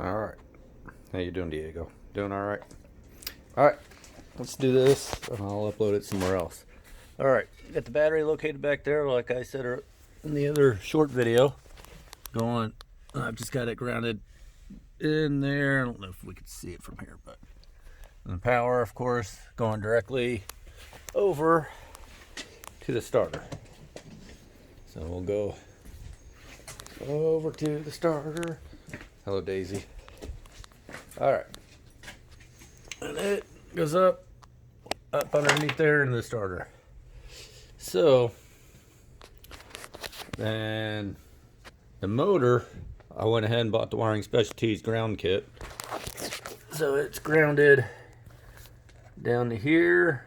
All right. How you doing, Diego? Doing all right? All right. Let's do this, and I'll upload it somewhere else. All right. Got the battery located back there, like I said in the other short video. Going. I've just got it grounded in there. I don't know if we can see it from here, but and the power, of course, going directly over to the starter. So we'll go over to the starter. Hello, Daisy. All right. And it goes up underneath there in the starter. So then the motor, I went ahead and bought the Wiring Specialties ground kit. So it's grounded down to here.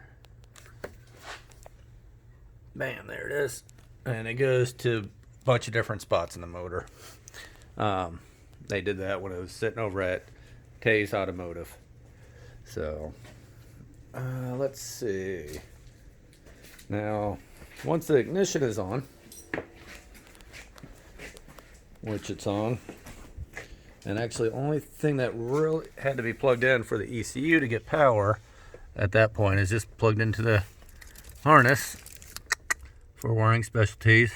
Bam, there it is. And it goes to a bunch of different spots in the motor. They did that when I was sitting over at Tay's Automotive. So let's see. Now, once the ignition is on, which it's on, and actually the only thing that really had to be plugged in for the ECU to get power at that point is just plugged into the harness for Wiring Specialties,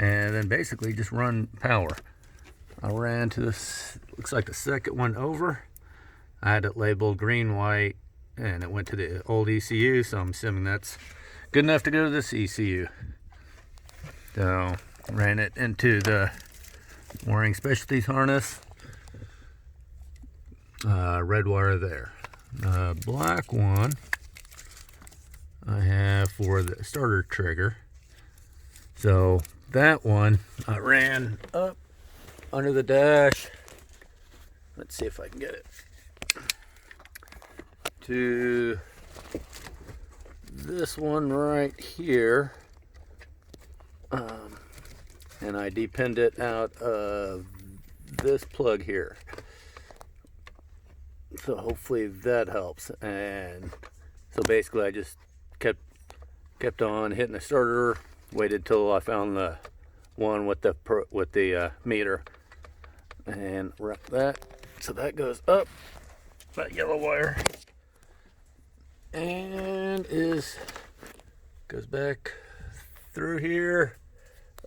and then basically just run power. I ran to this, looks like the second one over. I had it labeled green, white, and it went to the old ECU, so I'm assuming that's good enough to go to this ECU. So ran it into the Wiring Specialties harness. Red wire there. Black one I have for the starter trigger. So that one I ran up under the dash. Let's see if I can get it to this one right here. And I depinned it out of this plug here. So hopefully that helps. And so basically I just kept on hitting the starter, waited till I found the one with the meter, and wrap that. So that goes up that yellow wire and goes back through here,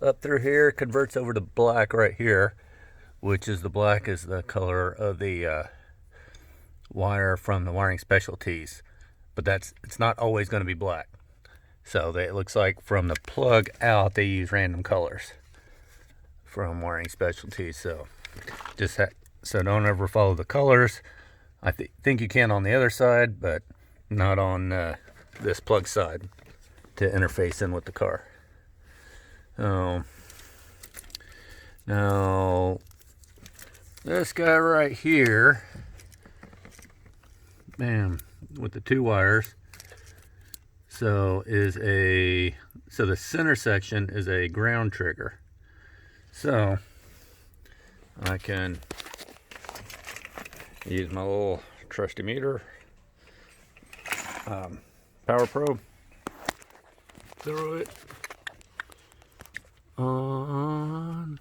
up through here, converts over to black right here, which is the black is the color of the wire from the Wiring Specialties, but it's not always going to be black. So it looks like from the plug out they use random colors from Wiring Specialties. So so don't ever follow the colors. I think you can on the other side, but not on this plug side to interface in with the car. Now this guy right here, bam, with the two wires. So the center section is a ground trigger. So I can use my little trusty meter, power probe, throw it on,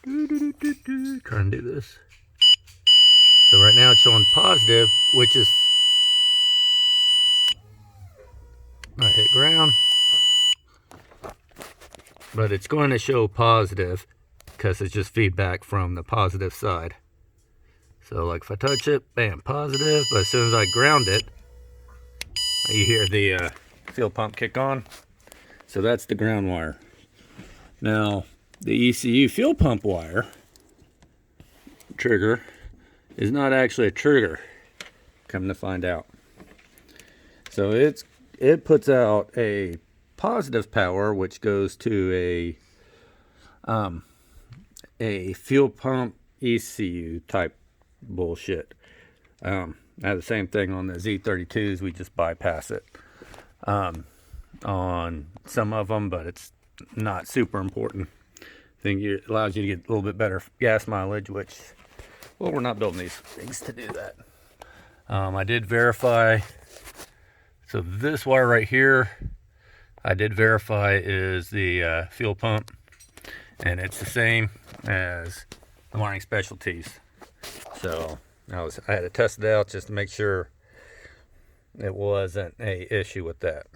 try and do this. So right now it's showing positive, which is, I hit ground, but it's going to show positive because it's just feedback from the positive side. So like if I touch it, bam, positive, but as soon as I ground it, you hear the fuel pump kick on. So that's the ground wire. Now the ECU fuel pump wire trigger is not actually a trigger, come to find out. So it puts out a positive power, which goes to a fuel pump ECU type bullshit. I have the same thing on the Z32s. We just bypass it on some of them, but it's not super important. I think it allows you to get a little bit better gas mileage, which, well, we're not building these things to do that. I did verify. So this wire right here, I did verify is the fuel pump, and it's the same as the wiring specialties. So I had to test it out just to make sure it wasn't a issue with that.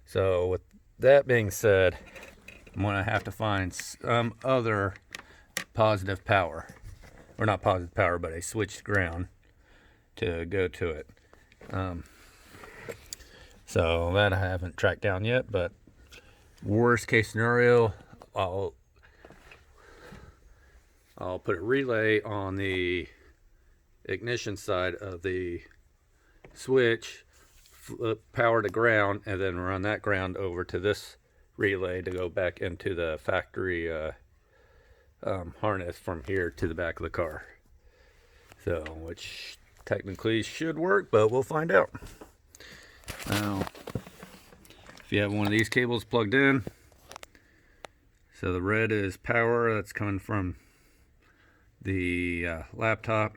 So with that being said, I'm gonna have to find some other positive power, or not positive power, but a switched ground to go to it. So that I haven't tracked down yet, but worst case scenario, I'll put a relay on the ignition side of the switch, flip power to ground, and then run that ground over to this relay to go back into the factory harness from here to the back of the car. So, which technically should work, but we'll find out. Now, if you have one of these cables plugged in, so the red is power that's coming from the laptop,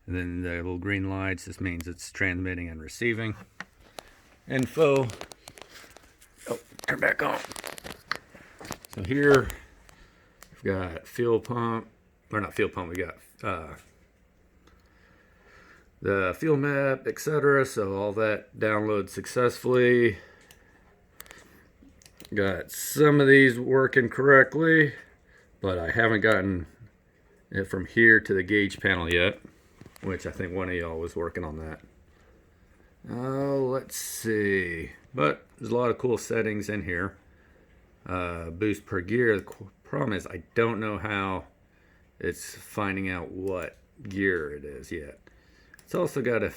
and then the little green lights, this means it's transmitting and receiving info. Oh, turn back on. So here we've got fuel pump, or not fuel pump, we got the fuel map, etc. So all that downloads successfully. Got some of these working correctly, but I haven't gotten it from here to the gauge panel yet, which I think one of y'all was working on that. Oh, let's see. But there's a lot of cool settings in here. Boost per gear. The problem is I don't know how it's finding out what gear it is yet. It's also got a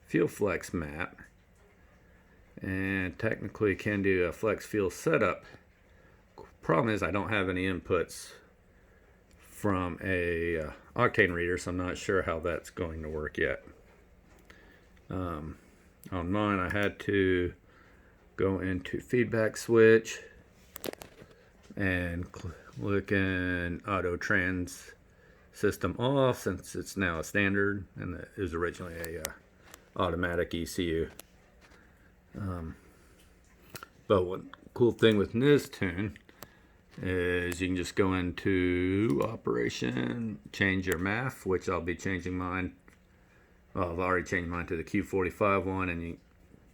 fuel flex map, and technically can do a flex fuel setup. Problem is I don't have any inputs from a octane reader, so I'm not sure how that's going to work yet. On mine, I had to go into feedback switch and click in auto trans system off, since it's now a standard and it was originally a automatic ECU. But one cool thing with this tune is you can just go into operation, change your MAF, which I'll be changing mine. Well, I've already changed mine to the Q45 one, and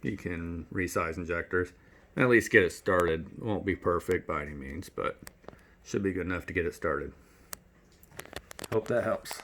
you can resize injectors. At least get it started. It won't be perfect by any means, but should be good enough to get it started. Hope that helps.